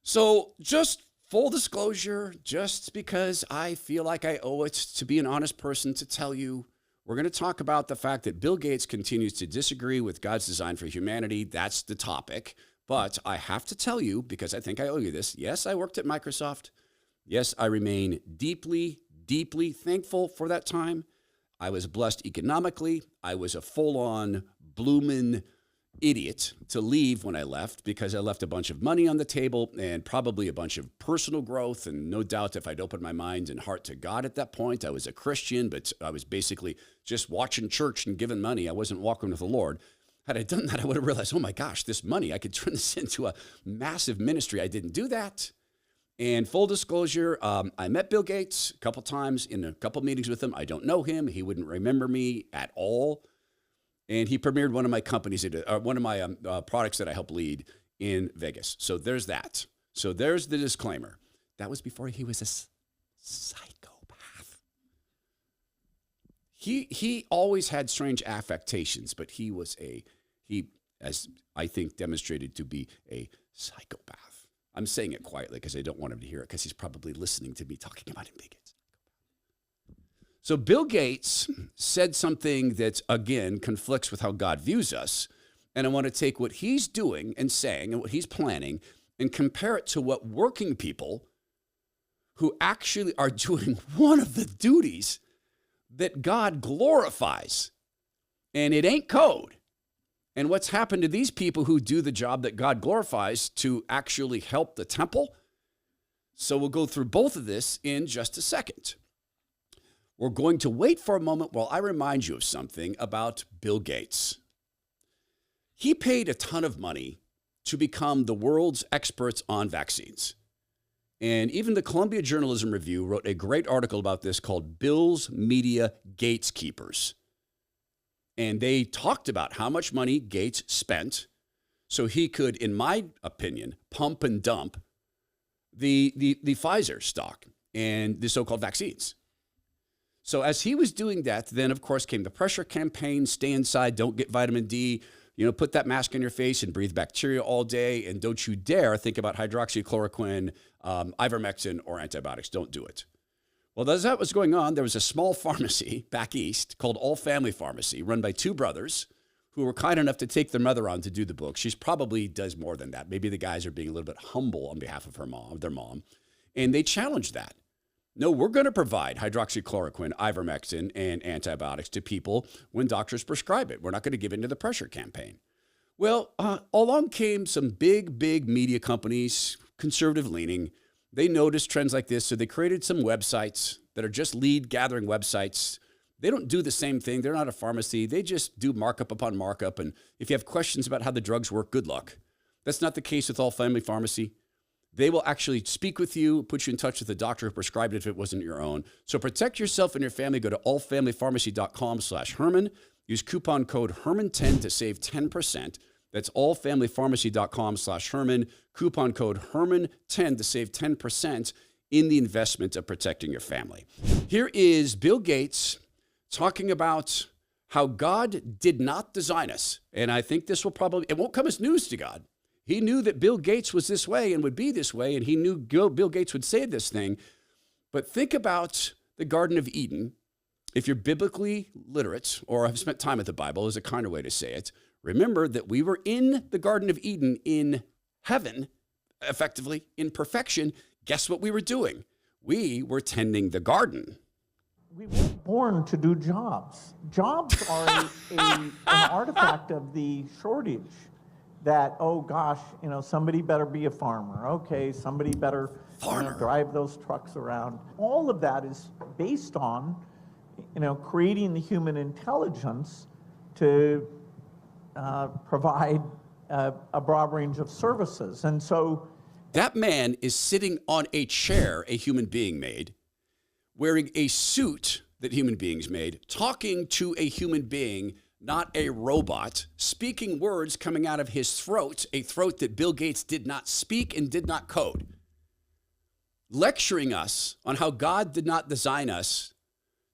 So, just full disclosure, just because I feel like I owe it to be an honest person to tell you, we're going to talk about the fact that Bill Gates continues to disagree with God's design for humanity. That's the topic. But I have to tell you, because I think I owe you this. Yes, I worked at Microsoft. Yes, I remain deeply, deeply thankful for that time. I was blessed economically. I was a full-on bloomin' idiot to leave when I left because I left a bunch of money on the table and probably a bunch of personal growth. And no doubt if I'd opened my mind and heart to God at that point, I was a Christian, but I was basically just watching church and giving money. I wasn't walking with the Lord. Had I done that, I would have realized, oh my gosh, this money, I could turn this into a massive ministry. I didn't do that. And full disclosure, I met Bill Gates a couple times in a couple meetings with him. I don't know him. He wouldn't remember me at all. And he premiered one of my companies, one of my products that I help lead in Vegas. So there's that. So there's the disclaimer. That was before he was a psychopath. He always had strange affectations, but he, as I think, demonstrated to be a psychopath. I'm saying it quietly because I don't want him to hear it because he's probably listening to me talking about him being a psychopath. So Bill Gates said something that, again, conflicts with how God views us. And I want to take what he's doing and saying and what he's planning and compare it to what working people who actually are doing one of the duties that God glorifies. And it ain't code. And what's happened to these people who do the job that God glorifies to actually help the temple? So we'll go through both of this in just a second. We're going to wait for a moment while I remind you of something about Bill Gates. He paid a ton of money to become the world's experts on vaccines. And even the Columbia Journalism Review wrote a great article about this called Bill's Media Gateskeepers. And they talked about how much money Gates spent so he could, in my opinion, pump and dump the Pfizer stock and the so-called vaccines. So as he was doing that, then, of course, came the pressure campaign, stay inside, don't get vitamin D, put that mask on your face and breathe bacteria all day, and don't you dare think about hydroxychloroquine, ivermectin, or antibiotics. Don't do it. Well, as that was going on, there was a small pharmacy back east called All Family Pharmacy, run by two brothers who were kind enough to take their mother on to do the book. She probably does more than that. Maybe the guys are being a little bit humble on behalf of their mom. And they challenged that. No, we're going to provide hydroxychloroquine, ivermectin, and antibiotics to people when doctors prescribe it. We're not going to give in to the pressure campaign. Well, along came some big media companies, conservative leaning. They noticed trends like this, so they created some websites that are just lead gathering websites. They don't do the same thing. They're not a pharmacy. They just do markup upon markup. And if you have questions about how the drugs work, good luck. That's not the case with All Family Pharmacy. They will actually speak with you, put you in touch with the doctor who prescribed it if it wasn't your own. So protect yourself and your family. Go to allfamilypharmacy.com/Herman. Use coupon code Herman10 to save 10%. That's allfamilypharmacy.com/Herman. Coupon code Herman10 to save 10% in the investment of protecting your family. Here is Bill Gates talking about how God did not design us. And I think this it won't come as news to God. He knew that Bill Gates was this way and would be this way, and he knew Bill Gates would say this thing. But think about the Garden of Eden. If you're biblically literate or have spent time with the Bible is a kinder way to say it, remember that we were in the Garden of Eden in heaven, effectively, in perfection. Guess what we were doing? We were tending the garden. We weren't born to do jobs. Jobs are an artifact of the shortage that, oh gosh, somebody better be a farmer. Okay, somebody better drive those trucks around. All of that is based on, creating the human intelligence to provide a broad range of services. And so that man is sitting on a chair a human being made, wearing a suit that human beings made, talking to a human being, not a robot, speaking words coming out of his throat, a throat that Bill Gates did not speak and did not code, lecturing us on how God did not design us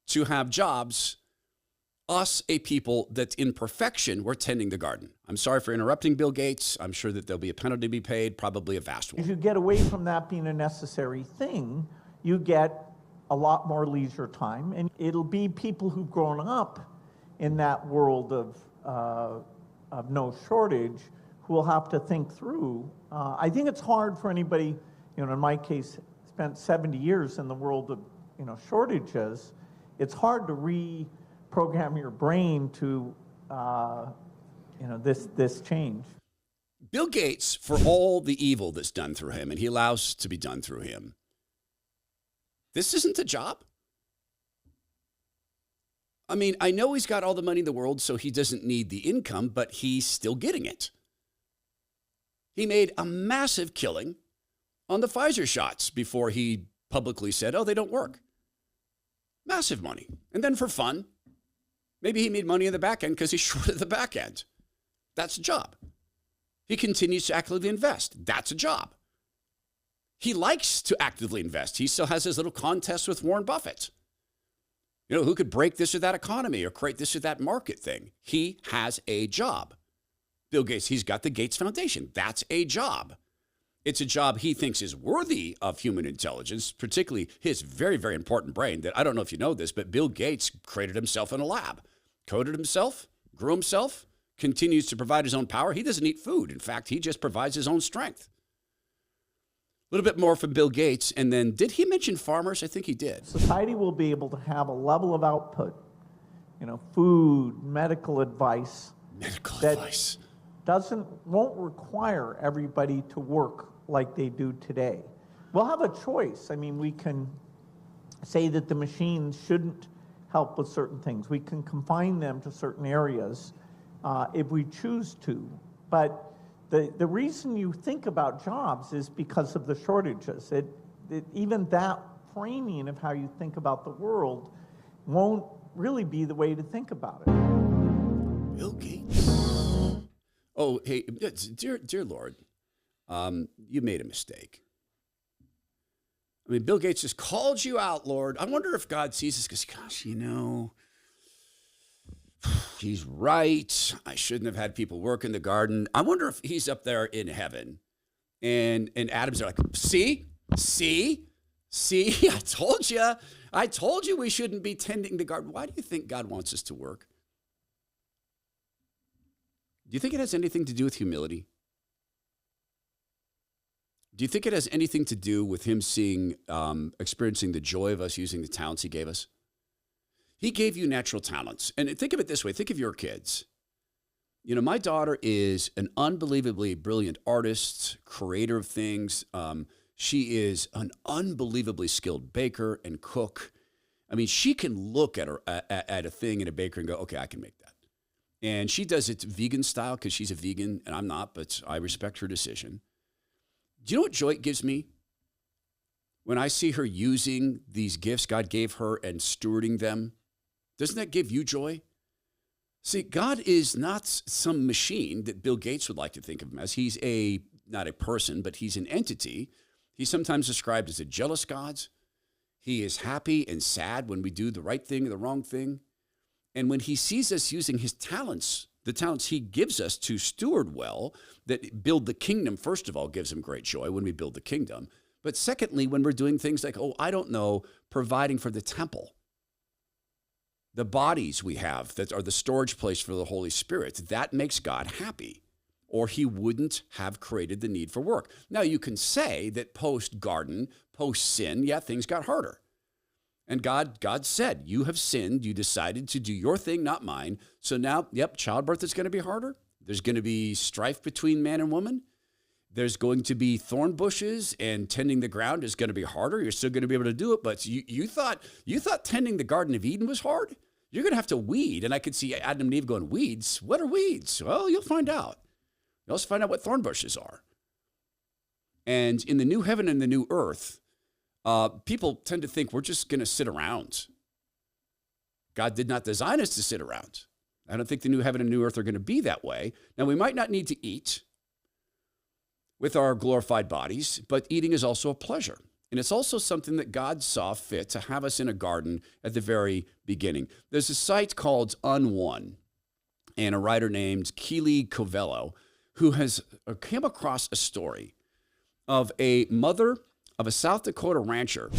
to have jobs us a people that in perfection were tending the garden. I'm sorry for interrupting Bill Gates. I'm sure that there'll be a penalty to be paid, probably a vast one. As you get away from that being a necessary thing, you get a lot more leisure time, and it'll be people who've grown up in that world of no shortage who will have to think through. I think it's hard for anybody, in my case, spent 70 years in the world of shortages. It's hard to reprogram your brain to this change. Bill Gates, for all the evil that's done through him, and he allows to be done through him, this isn't a job. I mean, I know he's got all the money in the world, so he doesn't need the income, but he's still getting it. He made a massive killing on the Pfizer shots before he publicly said, oh, they don't work. Massive money. And then for fun, maybe he made money in the back end because he shorted the back end. That's a job. He continues to actively invest. That's a job. He likes to actively invest. He still has his little contest with Warren Buffett. Who could break this or that economy or create this or that market thing? He has a job. Bill Gates, he's got the Gates Foundation. That's a job. It's a job he thinks is worthy of human intelligence, particularly his very, very important brain that I don't know if you know this, but Bill Gates created himself in a lab, coded himself, grew himself, continues to provide his own power. He doesn't eat food. In fact, he just provides his own strength. A little bit more from Bill Gates. And then did he mention farmers? I think he did. Society will be able to have a level of output, food, medical advice. Won't require everybody to work like they do today. We'll have a choice. I mean, we can say that the machines shouldn't help with certain things. We can confine them to certain areas if we choose to. But the reason you think about jobs is because of the shortages. Even that framing of how you think about the world won't really be the way to think about it. Bill Gates. Oh, hey, dear Lord, you made a mistake. I mean, Bill Gates just called you out, Lord. I wonder if God sees this because, gosh, he's right. I shouldn't have had people work in the garden. I wonder if he's up there in heaven. And Adam's like, see, I told you we shouldn't be tending the garden. Why do you think God wants us to work? Do you think it has anything to do with humility? Do you think it has anything to do with him experiencing the joy of us using the talents he gave us? He gave you natural talents. And think of it this way. Think of your kids. My daughter is an unbelievably brilliant artist, creator of things. She is an unbelievably skilled baker and cook. I mean, she can look at a thing in a baker and go, okay, I can make that. And she does it vegan style because she's a vegan and I'm not, but I respect her decision. Do you know what joy it gives me? When I see her using these gifts God gave her and stewarding them, doesn't that give you joy? See, God is not some machine that Bill Gates would like to think of him as. He's not a person, but he's an entity. He's sometimes described as a jealous God. He is happy and sad when we do the right thing or the wrong thing. And when he sees us using his talents, the talents he gives us to steward well, that build the kingdom, first of all, gives him great joy when we build the kingdom. But secondly, when we're doing things like, providing for the temple, the bodies we have that are the storage place for the Holy Spirit, that makes God happy, or he wouldn't have created the need for work. Now, you can say that post-garden, post-sin, things got harder. And God said, you have sinned. You decided to do your thing, not mine. So now, childbirth is going to be harder. There's going to be strife between man and woman. There's going to be thorn bushes, and tending the ground is going to be harder. You're still going to be able to do it, but you thought tending the Garden of Eden was hard? You're going to have to weed. And I could see Adam and Eve going, weeds? What are weeds? Well, you'll find out. You'll also find out what thorn bushes are. And in the new heaven and the new earth, people tend to think we're just going to sit around. God did not design us to sit around. I don't think the new heaven and new earth are going to be that way. Now, we might not need to eat with our glorified bodies, but eating is also a pleasure. And it's also something that God saw fit to have us in a garden at the very beginning. There's a site called Unwon, and a writer named Keely Covello, who has come across a story of a mother of a South Dakota rancher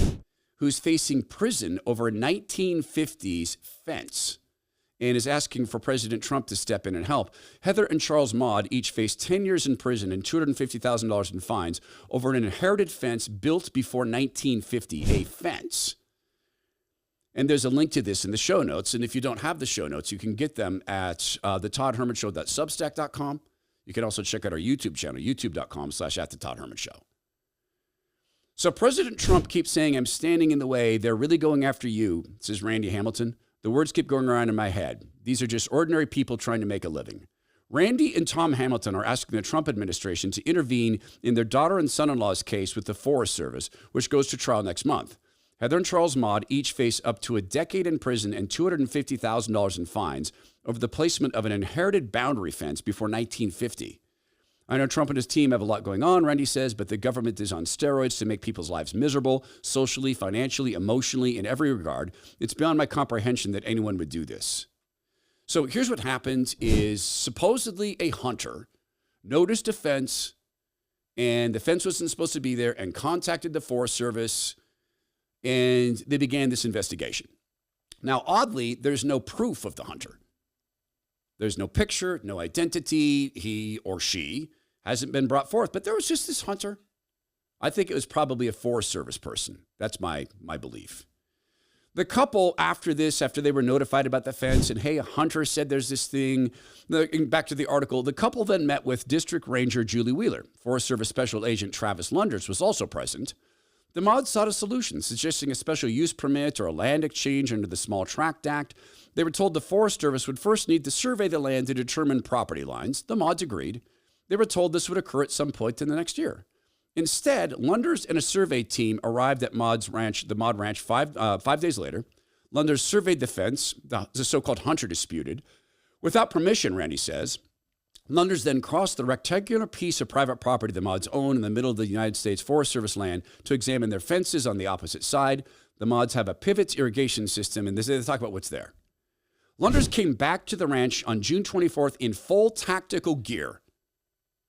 who's facing prison over a 1950s fence and is asking for President Trump to step in and help. Heather and Charles Maud each face 10 years in prison and $250,000 in fines over an inherited fence built before 1950, a fence. And there's a link to this in the show notes. And if you don't have the show notes, you can get them at thetoddhermanshow.substack.com. You can also check out our YouTube channel, youtube.com/@thetoddhermanshow. So President Trump keeps saying, I'm standing in the way. They're really going after you, says Randy Hamilton. The words keep going around in my head. These are just ordinary people trying to make a living. Randy and Tom Hamilton are asking the Trump administration to intervene in their daughter and son-in-law's case with the Forest Service, which goes to trial next month. Heather and Charles Maud each face up to a decade in prison and $250,000 in fines over the placement of an inherited boundary fence before 1950. I know Trump and his team have a lot going on, Randy says, but the government is on steroids to make people's lives miserable, socially, financially, emotionally, in every regard. It's beyond my comprehension that anyone would do this. So here's what happened is supposedly a hunter noticed a fence, and the fence wasn't supposed to be there, and contacted the Forest Service, and they began this investigation. Now, oddly, there's no proof of the hunter. There's no picture, no identity. He or she hasn't been brought forth. But there was just this hunter. I think it was probably a Forest Service person. That's my belief. The couple, after they were notified about the fence and, hey, a hunter said there's this thing. Back to the article, the couple then met with District Ranger Julie Wheeler. Forest Service Special Agent Travis Lunders was also present. The mods sought a solution, suggesting a special use permit or a land exchange under the Small Tract Act. They were told the Forest Service would first need to survey the land to determine property lines. The mods agreed. They were told this would occur at some point in the next year. Instead, Lunders and a survey team arrived at the Mod Ranch 5 days later. Lunders surveyed the fence, the so-called hunter disputed. Without permission, Randy says. Lunders then crossed the rectangular piece of private property the mods own in the middle of the United States Forest Service land to examine their fences on the opposite side. The mods have a pivot irrigation system, and they talk about what's there. Lunders came back to the ranch on June 24th in full tactical gear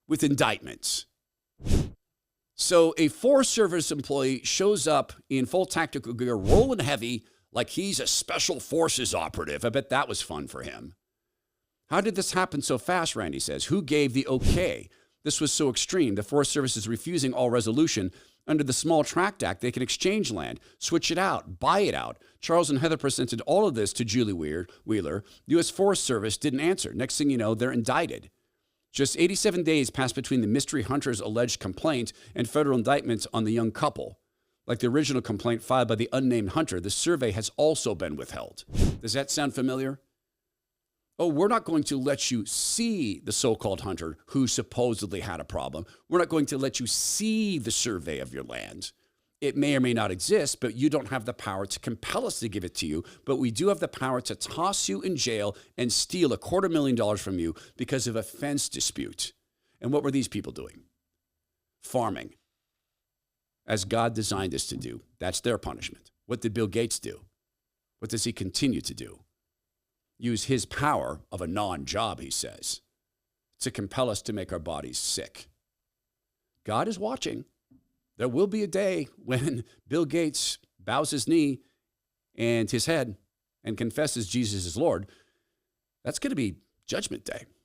with indictments. So a Forest Service employee shows up in full tactical gear, rolling heavy like he's a special forces operative. I bet that was fun for him. How did this happen so fast, Randy says? Who gave the okay? This was so extreme. The Forest Service is refusing all resolution. Under the Small Tract Act, they can exchange land, switch it out, buy it out. Charles and Heather presented all of this to Julie Wheeler. The U.S. Forest Service didn't answer. Next thing you know, they're indicted. Just 87 days passed between the mystery hunter's alleged complaint and federal indictments on the young couple. Like the original complaint filed by the unnamed hunter, the survey has also been withheld. Does that sound familiar? Oh, we're not going to let you see the so-called hunter who supposedly had a problem. We're not going to let you see the survey of your land. It may or may not exist, but you don't have the power to compel us to give it to you. But we do have the power to toss you in jail and steal $250,000 from you because of a fence dispute. And what were these people doing? Farming. As God designed us to do. That's their punishment. What did Bill Gates do? What does he continue to do? Use his power of a non-job, he says, to compel us to make our bodies sick. God is watching. There will be a day when Bill Gates bows his knee and his head and confesses Jesus is Lord. That's going to be Judgment Day.